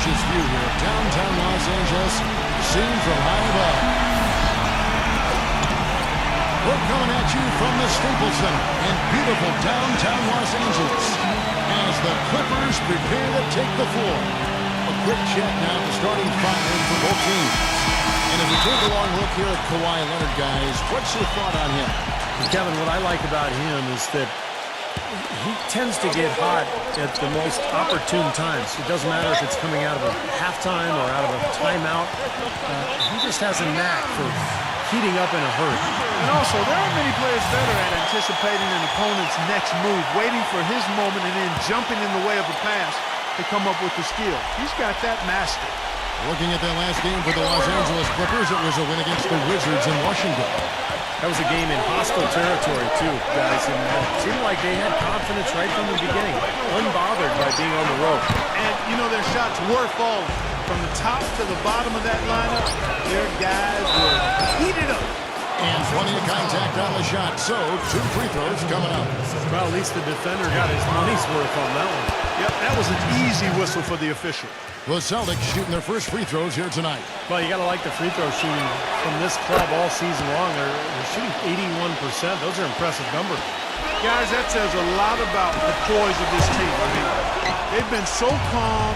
gorgeous view here of downtown Los Angeles, seen from high above. We're coming at you from the Staples Center in beautiful downtown Los Angeles as the Clippers prepare to take the floor. A quick check now at the starting five for both teams. And if we take a long look here at Kawhi Leonard, guys, what's your thought on him? Kevin, what I like about him is that he tends to get hot at the most opportune times. It doesn't matter if it's coming out of a halftime or out of a timeout. He just has a knack for heating up in a hurry. And also, there aren't many players better at anticipating an opponent's next move, waiting for his moment, and then jumping in the way of a pass to come up with the steal. He's got that mastered. Looking at that last game for the Los Angeles Clippers, it was a win against the Wizards in Washington. That was a game in hostile territory, too, guys. And it seemed like they had confidence right from the beginning, unbothered by being on the road. And, you know, their shots were falling. From the top to the bottom of that lineup, their guys were heated up. And plenty of contact on the shot, so 2 free throws coming up. Well, at least the defender got his money's worth on that one. Yep, that was an easy whistle for the official. The Celtics shooting their first free throws here tonight. Well, you got to like the free throw shooting from this club all season long. They're shooting 81%. Those are impressive numbers. Guys, that says a lot about the poise of this team. I mean, they've been so calm,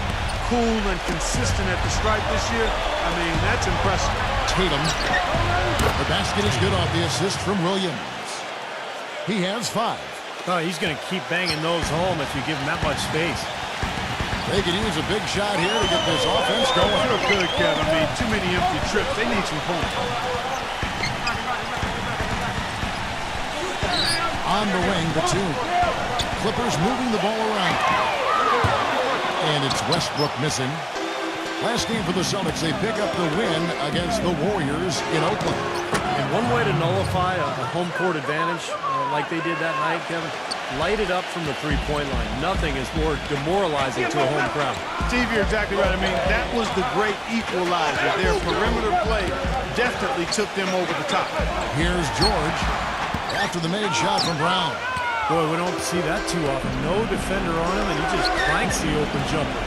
cool, and consistent at the stripe this year. I mean, that's impressive. Tatum. The basket is good off the assist from Williams. He has 5. Oh, he's going to keep banging those home if you give him that much space. They could use a big shot here to get this offense going. Real good, Kevin. I mean, too many empty trips. They need some points. On the wing, Batum. Clippers moving the ball around. And it's Westbrook missing. Last game for the Celtics, they pick up the win against the Warriors in Oakland. And one way to nullify a home court advantage, like they did that night, Kevin, light it up from the three-point line. Nothing is more demoralizing to a home crowd. Steve, you're exactly right. I mean, that was the great equalizer. Their perimeter play definitely took them over the top. Here's George after the made shot from Brown. Boy, we don't see that too often. No defender on him, and he just cranks the open jumper.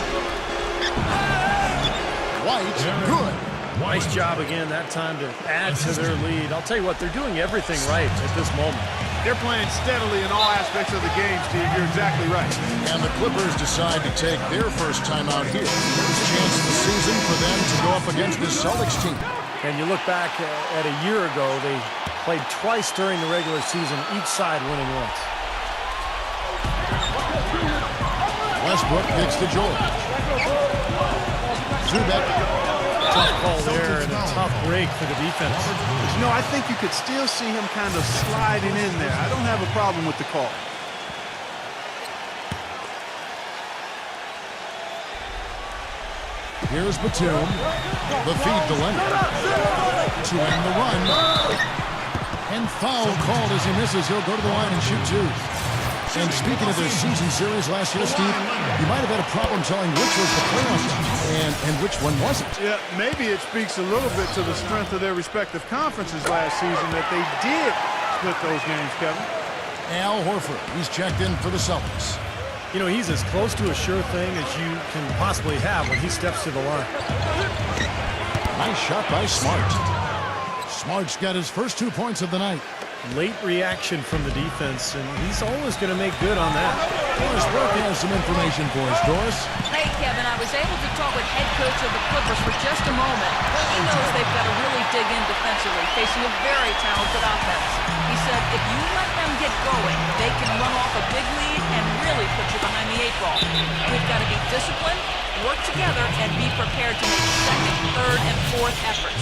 White, good. Nice job again that time to add to their lead. I'll tell you what, they're doing everything right at this moment. They're playing steadily in all aspects of the game, Steve. You're exactly right. And the Clippers decide to take their first time out here. First chance of the season for them to go up against the Celtics team. And you look back at a year ago, they played twice during the regular season, each side winning once. Westbrook gets to George. Zubac. Tough call there and a tough break for the defense. You know, I think you could still see him kind of sliding in there. I don't have a problem with the call. Here's Batum. The feed to Leonard. To end the run. And foul called as he misses. He'll go to the line and shoot 2. And speaking of their season series last year, Steve, you might have had a problem telling which was the playoff and which one wasn't. Yeah, maybe it speaks a little bit to the strength of their respective conferences last season that they did split those games, Kevin. Al Horford, he's checked in for the Celtics. You know, he's as close to a sure thing as you can possibly have when he steps to the line. Nice shot by Smart. Smart's got his first 2 points of the night. Late reaction from the defense, and he's always going to make good on that. Doris Burke has some information for us. Doris? Hey, Kevin, I was able to talk with head coach of the Clippers for just a moment. He knows they've got to really dig in defensively, facing a very talented offense. He said if you let them get going, they can run off a big lead and really put you behind the 8 ball. We've got to be disciplined, work together, and be prepared to make second, third, and fourth efforts.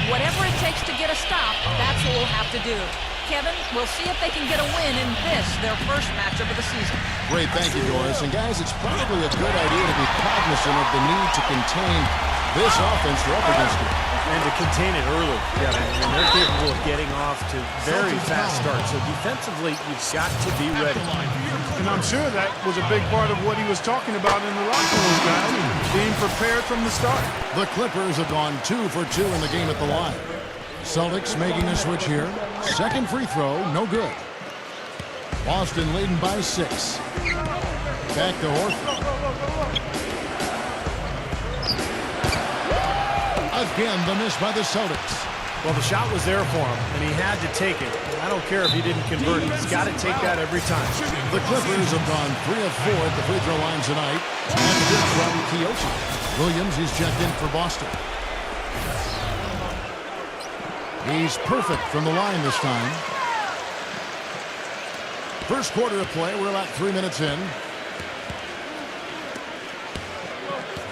Whatever it takes to get a stop, that's what we'll have to do. Kevin, we'll see if they can get a win in this, their first matchup of the season. Great, thank you, Doris. And guys, it's probably a good idea to be cognizant of the need to contain this offense they're up against it. And to contain it early. Yeah, I mean, they're capable of getting off to very fast starts. So defensively, you've got to be ready. And I'm sure that was a big part of what he was talking about in the locker room, guys, being prepared from the start. The Clippers have gone 2 for 2 in the game at the line. Celtics making a switch here. Second free throw, no good. Boston leading by 6. Back to Horford. Again, the miss by the Celtics. Well, the shot was there for him, and he had to take it. I don't care if he didn't convert it. He's got to take that every time. The Clippers have gone 3 of 4 at the free throw line tonight. And good from Kyoto. Williams is checked in for Boston. He's perfect from the line this time. First quarter of play. We're about 3 minutes in.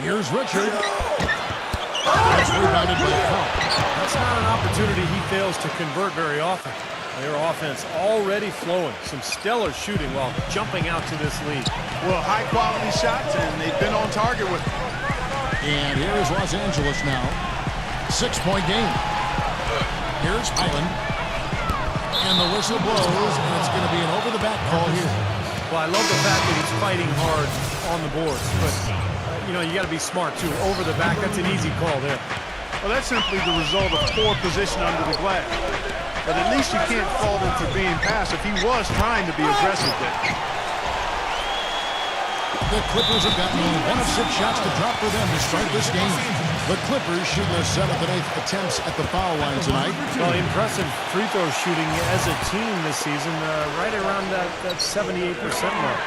Here's Richard. It's rebounded by Powell. That's not an opportunity he fails to convert very often. Their offense already flowing. Some stellar shooting while jumping out to this lead. Well, high-quality shots, and they've been on target with them. And here is Los Angeles now. 6-point game. Here's Highland. And the whistle blows, and it's going to be an over-the-back call here. Well, I love the fact that he's fighting hard on the boards, but you know, you got to be smart too. Over the back, that's an easy call there. Well, that's simply the result of poor position under the glass. But at least you can't fault him for being passive. He was trying to be aggressive there. The Clippers have gotten only 1 of 6 shots to drop for them to start this game. The Clippers shooting their 7th and 8th attempts at the foul line tonight. Well, impressive free throw shooting as a team this season, right around that 78% mark.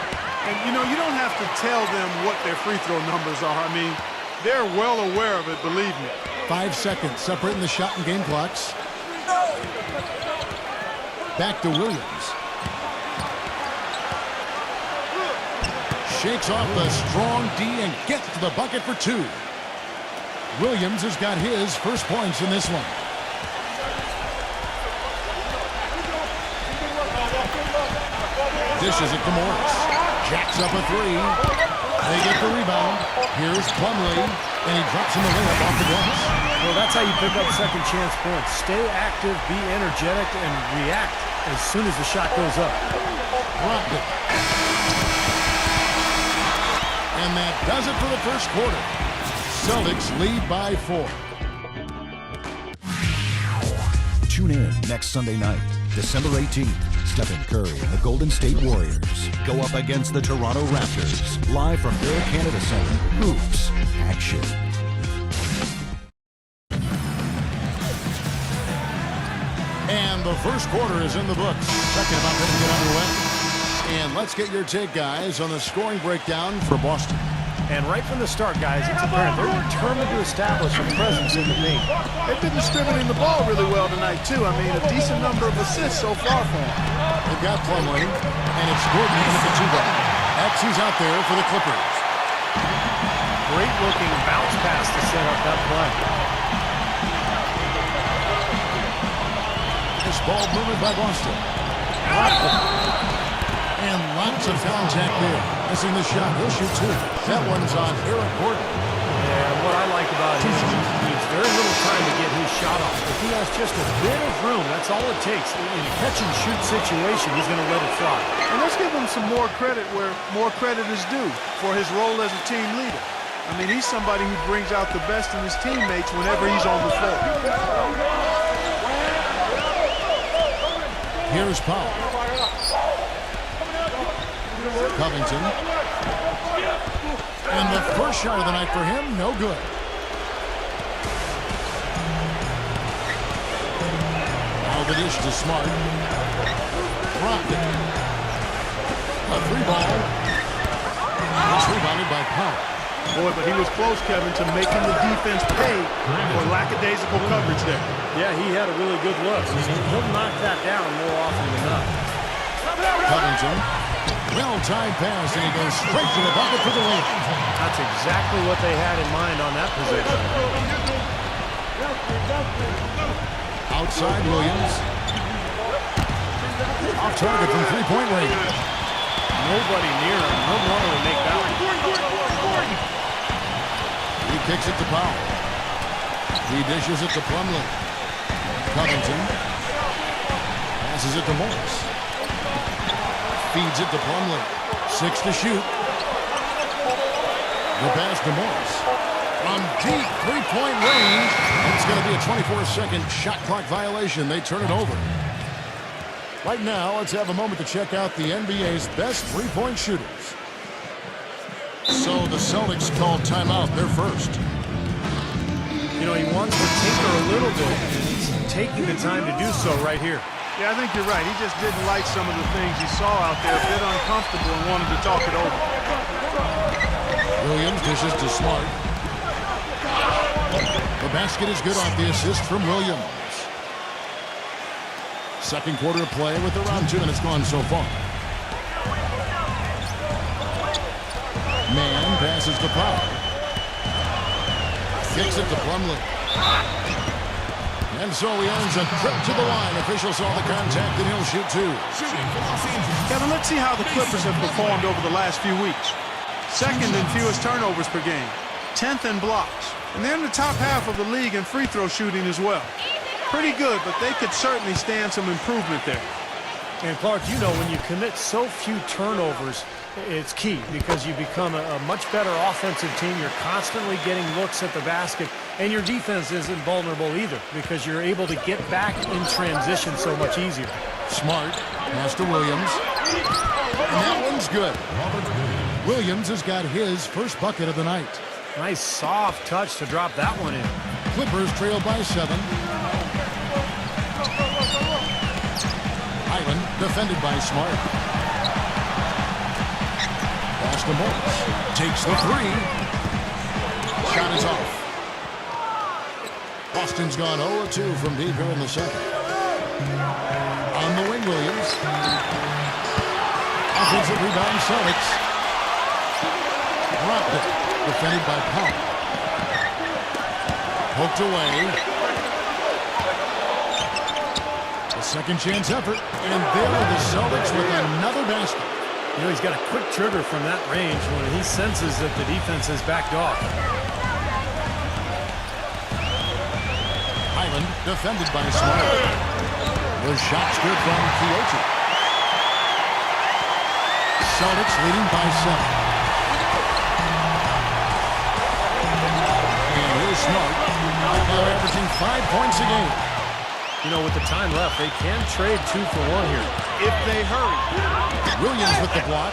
And, you know, you don't have to tell them what their free throw numbers are. I mean, they're well aware of it, believe me. 5 seconds separating the shot and game clocks. Back to Williams. Shakes off the strong D and gets to the bucket for 2. Williams has got his first points in this one. Dishes it to Morris. Jacks up a 3. They get the rebound. Here's Plumlee, and he drops in the layup off the glass. Well, that's how you pick up second chance points. Stay active, be energetic, and react as soon as the shot goes up. Blocked it. And that does it for the first quarter. Celtics lead by 4. Tune in next Sunday night, December 18th. Stephen Curry and the Golden State Warriors go up against the Toronto Raptors. Live from Air Canada Centre. Hoops Action. And the first quarter is in the books. Second about to get underway. And let's get your take, guys, on the scoring breakdown for Boston. And right from the start, guys, it's apparent they're determined to establish a presence in the paint. They've been distributing the ball really well tonight, too. I mean, a decent number of assists so far for them. They've got Plumlee, and it's Gordon in at the 2-ball. X's out there for the Clippers. Great looking bounce pass to set up that play. This ball movement by Boston. And lots of contact there. Missing the shot. He'll shoot 2. That one's on Eric Gordon. And what I like about him is he needs very little time to get his shot off. If he has just a bit of room, that's all it takes. In a catch-and-shoot situation, he's going to let it fly. And let's give him some more credit where more credit is due for his role as a team leader. I mean, he's somebody who brings out the best in his teammates whenever he's on the floor. Here's Powell. Covington. And the first shot of the night for him, no good. Now the dish to Smart. Dropped it. A 3-ball. It's rebounded by Powell. Boy, but he was close, Kevin, to making the defense pay for lackadaisical coverage there. Yeah, he had a really good look. He'll knock that down more often than not. Covington. Well-timed pass, and he goes straight to the bucket for the win. That's exactly what they had in mind on that possession. Outside Williams. Off target from 3-point range. Nobody near him. He'll want to make that one. He kicks it to Powell. He dishes it to Plumlee. Covington. Passes it to Morris. Feeds it to Plumlee. 6 to shoot. The pass to Morris. From deep 3-point range. It's going to be a 24-second shot clock violation. They turn it over. Right now, let's have a moment to check out the NBA's best 3-point shooters. So the Celtics called timeout. They're first. You know, he wants to tinker a little bit, and he's taking the time to do so right here. Yeah, I think you're right. He just didn't like some of the things he saw out there, a bit uncomfortable, and wanted to talk it over. Williams dishes to Smart. The basket is good off the assist from Williams. Second quarter of play with around 2 minutes gone so far. Mann passes to Powell. Kicks it to Plumlee. And so he earns a trip to the line. Officials saw the contact and he'll shoot 2. Kevin, let's see how the Clippers have performed over the last few weeks. Second in fewest turnovers per game. 10th in blocks. And they're in the top half of the league in free throw shooting as well. Pretty good, but they could certainly stand some improvement there. And Clark, you know, when you commit so few turnovers, it's key because you become a much better offensive team. You're constantly getting looks at the basket, and your defense isn't vulnerable either because you're able to get back in transition so much easier. Smart pass to Williams. And that one's good. Williams has got his first bucket of the night. Nice soft touch to drop that one in. Clippers trail by 7. Highland defended by Smart. Pass to Morris. Takes the 3. Shot is off. Boston's gone 0-2 from deep here in the second. On the wing, Williams. Offensive rebound, Celtics. Dropped it. Defended by Powell. Poked away. A second chance effort. And there are the Celtics with another basket. You know, he's got a quick trigger from that range when he senses that the defense has backed off. Highland defended by Smart. The shot's good from Kyoto. Celtics leading by 7. And here's Smart. Now averaging 5 points a game. You know, with the time left, they can trade 2 for 1 here. If they hurry. Williams with the block.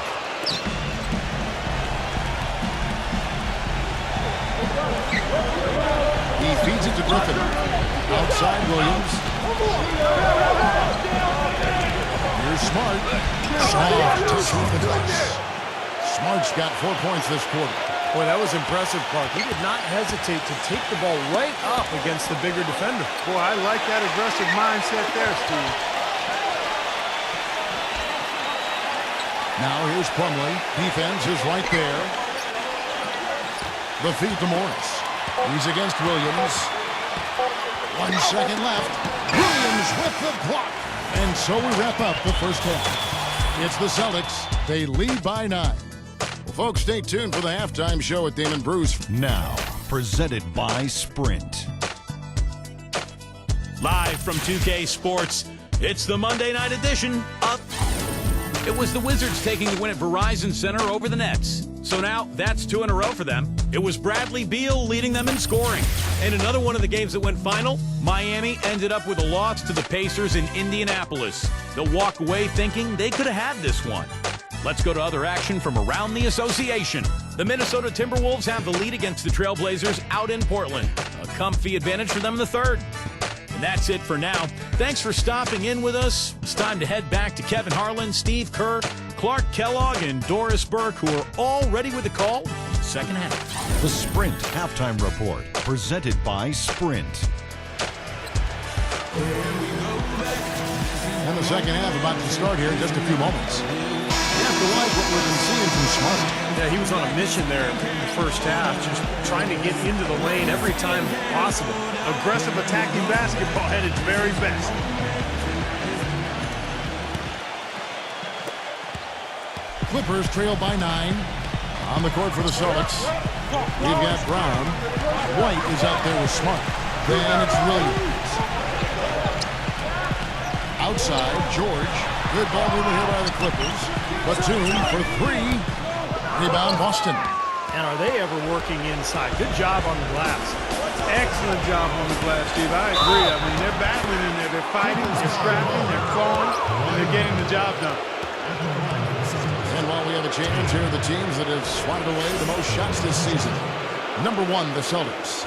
He feeds it to Griffin. Outside Williams. Here's Smart. Soft touch with the touch. Smart's got 4 points this quarter. Boy, that was impressive, Clark. He did not hesitate to take the ball right up against the bigger defender. Boy, I like that aggressive mindset there, Steve. Now here's Plumlee. Defense is right there. The feed to Morris. He's against Williams. 1 second left. Williams with the block. And so we wrap up the first half. It's the Celtics. They lead by 9. Well, folks, stay tuned for the halftime show with Damon Bruce. Now, presented by Sprint. Live from 2K Sports, it's the Monday night edition of... It was the Wizards taking the win at Verizon Center over the Nets. So now that's 2 in a row for them. It was Bradley Beal leading them in scoring. And another one of the games that went final, Miami ended up with a loss to the Pacers in Indianapolis. They'll walk away thinking they could have had this one. Let's go to other action from around the association. The Minnesota Timberwolves have the lead against the Trailblazers out in Portland. A comfy advantage for them in the third. And that's it for now. Thanks for stopping in with us. It's time to head back to Kevin Harlan, Steve Kerr, Clark Kellogg, and Doris Burke, who are all ready with the call in the second half. The Sprint Halftime Report, presented by Sprint. And the second half about to start here in just a few moments. You have to like what we've been seeing from Smart. Yeah, he was on a mission there in the first half, just trying to get into the lane every time possible. Aggressive attacking basketball at its very best. Clippers trail by 9. On the court for the Celtics. We've got Brown. White is out there with Smart. Then it's Williams. Outside, George. Good ball movement here by the Clippers. Batum for 3. Rebound, Boston. And are they ever working inside? Good job on the glass. Excellent job on the glass, Steve. I agree. I mean, they're battling in there. They're fighting, they're scrapping, they're clawing, and they're getting the job done. And while we have a change, here are the teams that have swatted away the most shots this season. Number 1, the Celtics.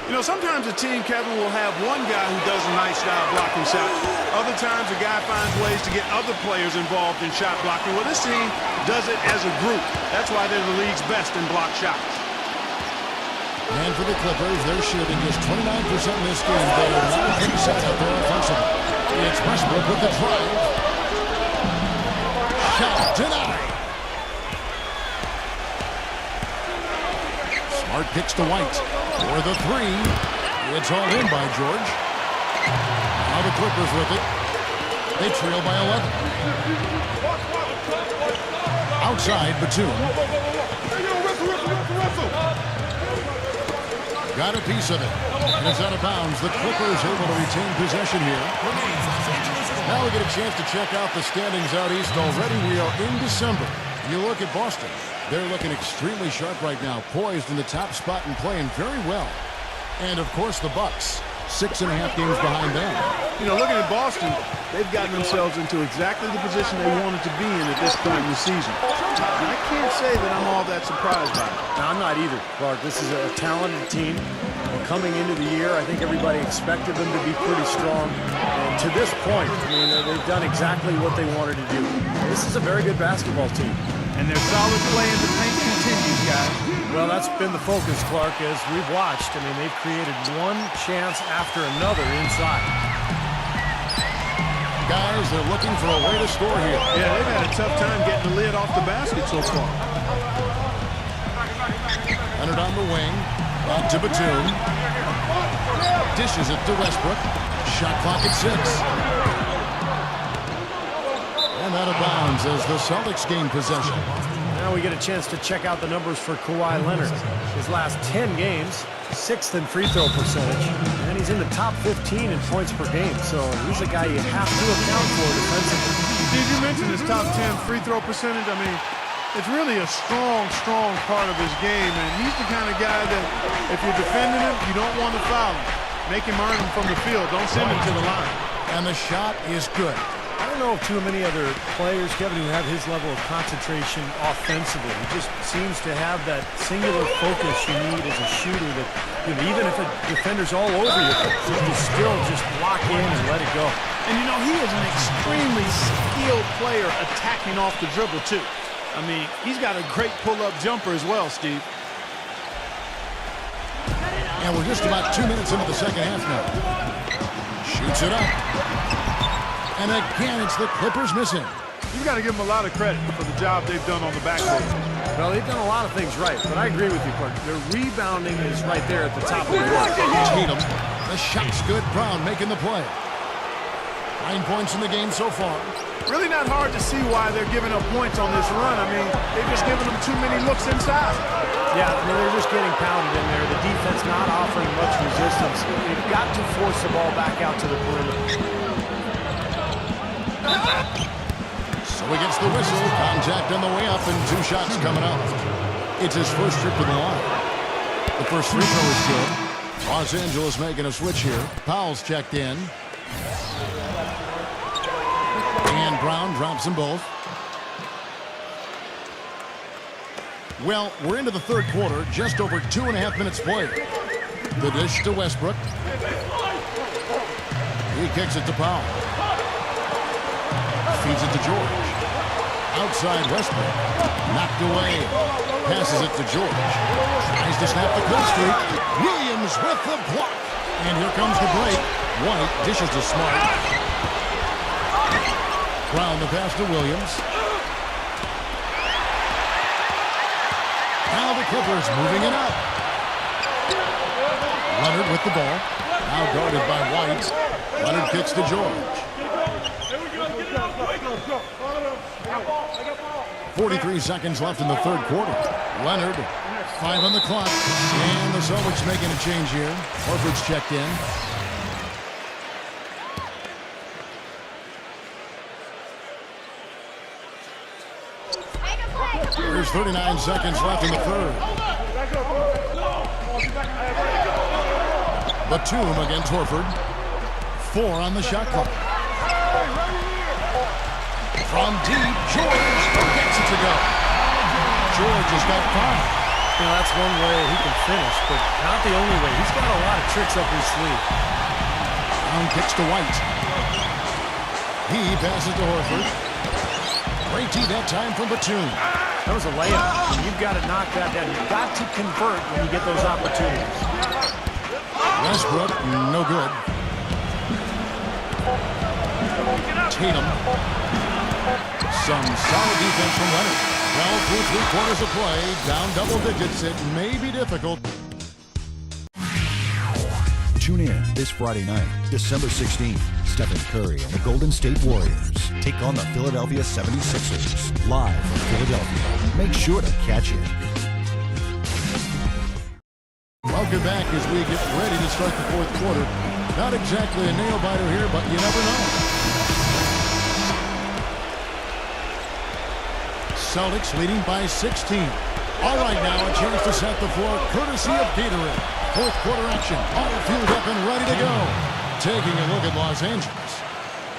You know, sometimes a team, Kevin, will have one guy who does a nice job blocking shots. Other times a guy finds ways to get other players involved in shot blocking. Well, this team does it as a group. That's why they're the league's best in block shots. And for the Clippers, they're shooting just 29% in this game. They are not pretty set out there offensively. It's Westbrook with the drive. Shot denied. Smart kicks to White for the three. It's all in by George. Now the Clippers with it. They trail by 11. Outside, Batum. Got a piece of it. And it's out of bounds. The Clippers able to retain possession here. Now we get a chance to check out the standings out east already. We are in December. You look at Boston. They're looking extremely sharp right now, poised in the top spot and playing very well. And, of course, the Bucks, 6.5 games behind them. You know, looking at Boston, they've gotten themselves into exactly the position they wanted to be in at this point in the season. And I can't say that I'm all that surprised by it. No, I'm not either, Clark. This is a talented team. Coming into the year, I think everybody expected them to be pretty strong. And to this point, I mean, they've done exactly what they wanted to do. This is a very good basketball team. And their solid play in the paint continues, guys. Well, that's been the focus, Clark, as we've watched. I mean, they've created one chance after another inside. Guys, they're looking for a way to score here. Yeah, they've had a tough time getting the lid off the basket so far. Leonard on the wing. Out to Batum. Dishes it to Westbrook. Shot clock at 6. And out of bounds as the Celtics gain possession. Now we get a chance to check out the numbers for Kawhi Leonard. His last 10 games, 6th in free throw percentage, and he's in the top 15 in points per game. So he's a guy you have to account for defensively. Did you mention his top 10 free throw percentage? I mean, it's really a strong part of his game, and he's the kind of guy that if you're defending him, you don't want to foul him. Make him earn him from the field. Don't send him to the line. And the shot is good. I don't know of too many other players, Kevin, who have his level of concentration offensively. He just seems to have that singular focus you need as a shooter that, you know, even if a defender's all over you, you still just lock in and let it go. And, you know, he is an extremely skilled player attacking off the dribble, too. I mean, he's got a great pull-up jumper as well, Steve. And we're just about 2 minutes into the second half now. Shoots it up. And again, it's the Clippers missing. You've got to give them a lot of credit for the job they've done on the backcourt. Well, they've done a lot of things right, but I agree with you, Clark. Their rebounding is right there at the top of the list. Tatum. The shot's good. Brown making the play. 9 points in the game so far. Really not hard to see why they're giving up points on this run. I mean, they've just given them too many looks inside. Yeah, I mean, they're just getting pounded in there. The defense not offering much resistance. They've got to force the ball back out to the perimeter. So he gets the whistle. Contact on the way up and 2 shots coming up. It's his first trip to the line. The first free throw is good. Los Angeles making a switch here. Powell's checked in. And Brown drops them both. Well, we're into the third quarter. Just over 2.5 minutes played. The dish to Westbrook. He kicks it to Powell. Feeds it to George. Outside Westbrook. Knocked away. Passes it to George. Tries to snap the kill streak. Williams with the block. And here comes the break. White dishes to Smart. Brown the pass to Williams. Now the Clippers moving it up. Leonard with the ball. Now guarded by White. Leonard kicks to George. 43 seconds left in the third quarter. Leonard, 5 on the clock. And the Celtics making a change here. Horford's checked in. There's 39 seconds left in the third. Batum against Horford. 4 on the shot clock. From deep, George gets it to go. George has got 5. You know, that's one way he can finish, but not the only way. He's got a lot of tricks up his sleeve. Brown kicks to White. He passes to Horford. Great D that time from Batum. That was a layup. You've got to knock that down. You've got to convert when you get those opportunities. Westbrook, no good. Tatum. Some solid defense from Leonard. Well, through 3/4 of play, down double digits. It may be difficult. Tune in this Friday night, December 16th. Stephen Curry and the Golden State Warriors take on the Philadelphia 76ers live from Philadelphia. Make sure to catch it. Welcome back as we get ready to start the fourth quarter. Not exactly a nail-biter here, but you never know. Celtics leading by 16. All right, now a chance to set the floor courtesy of Gatorade. Fourth quarter action, all fueled up and ready to go. Taking a look at Los Angeles.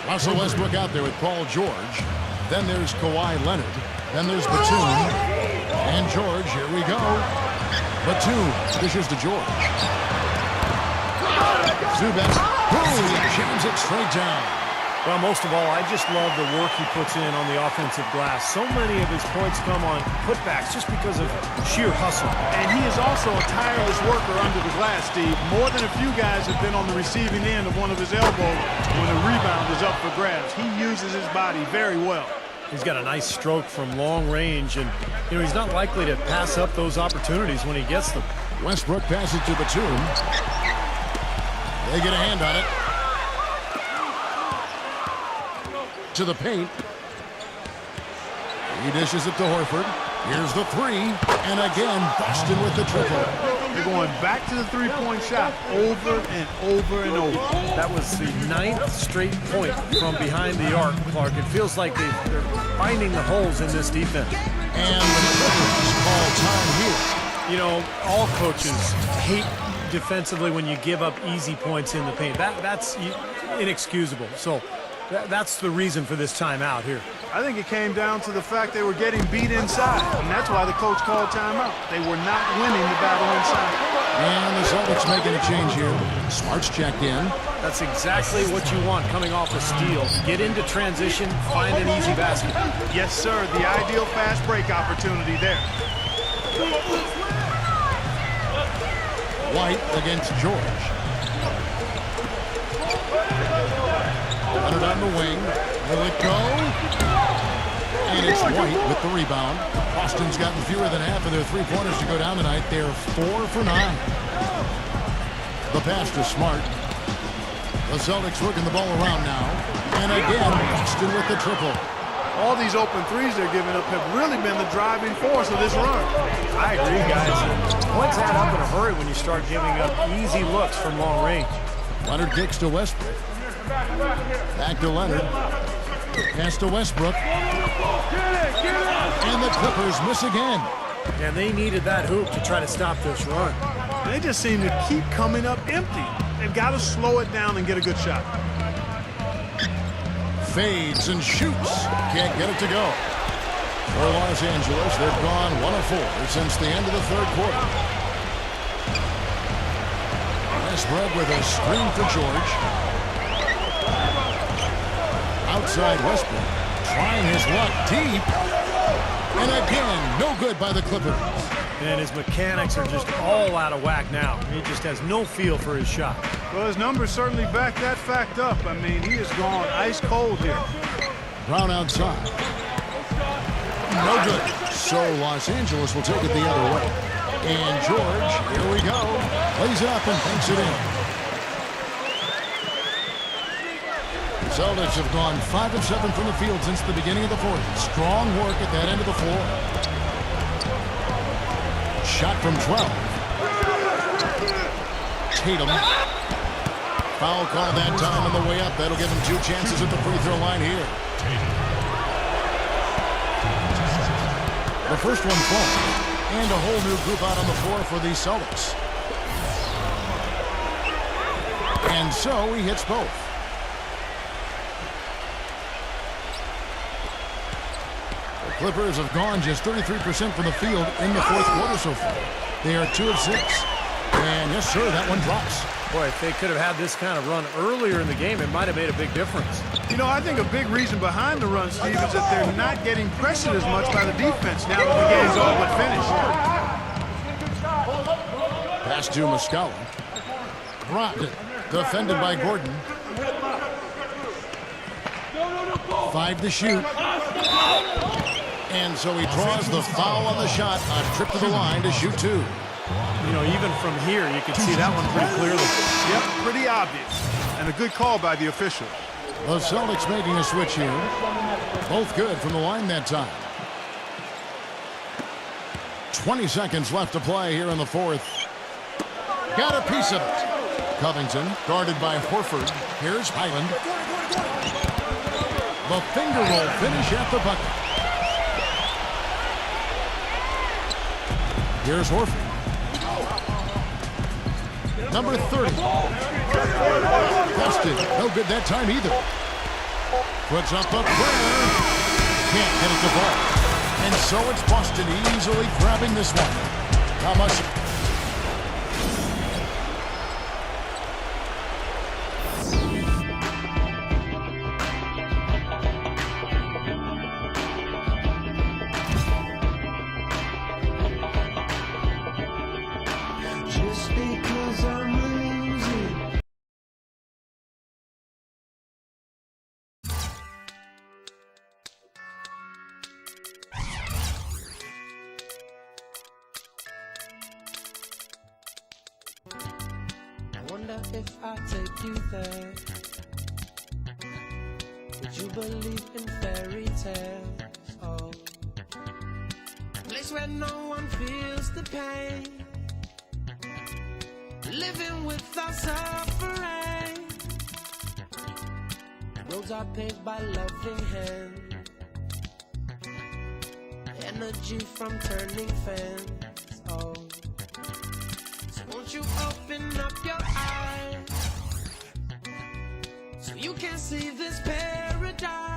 Russell Westbrook out there with Paul George. Then there's Kawhi Leonard. Then there's Batum. And George, here we go. Batum dishes to George. Zubac, boom, jams it straight down. Well, most of all, I just love the work he puts in on the offensive glass. So many of his points come on putbacks just because of sheer hustle. And he is also a tireless worker under the glass, Steve. More than a few guys have been on the receiving end of one of his elbows when the rebound is up for grabs. He uses his body very well. He's got a nice stroke from long range, and you know he's not likely to pass up those opportunities when he gets them. Westbrook passes to Batum. They get a hand on it. To the paint. He dishes it to Horford. Here's the three. And again, Boston with the triple. They're going back to the three-point shot over and over and over. That was the 9th straight point from behind the arc, Clark. It feels like they're finding the holes in this defense. And the Clippers call time here. You know, all coaches hate defensively when you give up easy points in the paint. That's inexcusable. So that's the reason for this timeout here. I think it came down to the fact they were getting beat inside, and that's why the coach called timeout. They were not winning the battle inside. And the Celtics making a change here. Smart's checked in. That's exactly what you want coming off a steal. Get into transition, find an easy basket. Yes, sir. The ideal fast break opportunity there. White against George. Leonard on the wing. Will it go? And it's White with the rebound. Boston's gotten fewer than half of their three-pointers to go down tonight. They're 4 for 9. The pass to Smart. The Celtics working the ball around now. And again, Boston with the triple. All these open threes they're giving up have really been the driving force of this run. I agree, guys. Points add up in a hurry when you start giving up easy looks from long range. Leonard kicks to Westbrook. Back to Leonard. Pass to Westbrook. And the Clippers miss again. And they needed that hoop to try to stop this run. They just seem to keep coming up empty. They've got to slow it down and get a good shot. Fades and shoots. Can't get it to go. For Los Angeles, they've gone 1 of 4 since the end of the third quarter. Westbrook with a screen for George. Outside Westbrook, trying his luck deep. And again, no good by the Clippers. And his mechanics are just all out of whack now. He just has no feel for his shot. Well, his numbers certainly back that fact up. I mean, he has gone ice cold here. Brown outside. No good. So Los Angeles will take it the other way. And George, here we go. Lays it up and banks it in. The Celtics have gone 5 of 7 from the field since the beginning of the fourth. Strong work at that end of the floor. Shot from 12. Tatum. Foul call that time on the way up. That'll give him 2 chances at the free throw line here. The first one falls. And a whole new group out on the floor for the Celtics. And so he hits both. Clippers have gone just 33% from the field in the fourth quarter so far. They are 2 of 6. And yes, sir, that one drops. Boy, if they could have had this kind of run earlier in the game, it might have made a big difference. You know, I think a big reason behind the run, Steve, is that they're not getting pressured as much by the defense now that the game's all but finished. Pass to Muscala. Brogdon, defended by Gordon. 5 to shoot. And so he draws the foul on the shot. A trip to the line to shoot 2. You know, even from here, you can see that one pretty clearly. Yep, pretty obvious. And a good call by the official. The Celtics making a switch here. Both good from the line that time. 20 seconds left to play here in the fourth. Got a piece of it. Covington guarded by Horford. Here's Highland. The finger roll finish at the bucket. Here's Horford. Number 30. Busted. No good that time either. Puts up a prayer. Can't get it to fall. And so it's Boston easily grabbing this one. How much? Just because I'm losing. I wonder if I take you there. Would you believe in fairy tales? Oh, a place where no one feels the pain. Living without suffering. Roads are paved by loving hands. Energy from turning fans. Oh, so won't you open up your eyes so you can see this paradise?